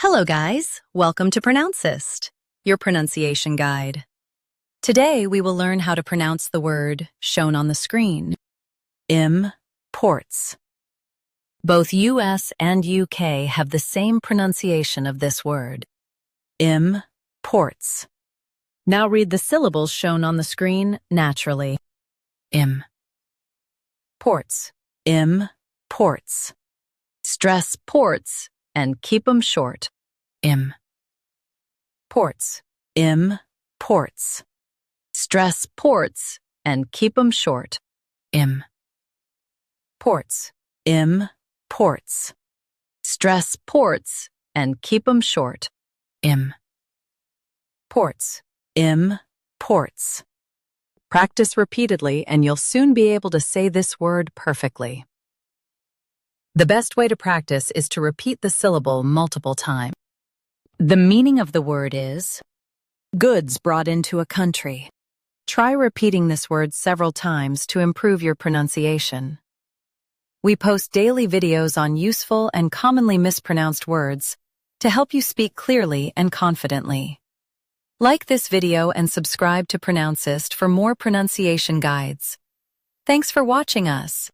Hello guys, welcome to Pronouncist, your pronunciation guide. Today we will learn how to pronounce the word shown on the screen. Imports. Both US and UK have the same pronunciation of this word. Imports. Now read the syllables shown on the screen naturally. Ports. Ports. Stress ports and keep them short. Ports. Ports. Stress ports and keep them short. Ports. Ports. Stress ports and keep them short. Ports. Ports. Practice repeatedly and you'll soon be able to say this word perfectly. The best way to practice is to repeat the syllable multiple times. The meaning of the word is goods brought into a country. Try repeating this word several times to improve your pronunciation. We post daily videos on useful and commonly mispronounced words to help you speak clearly and confidently. Like this video and subscribe to Pronouncist for more pronunciation guides. Thanks for watching us.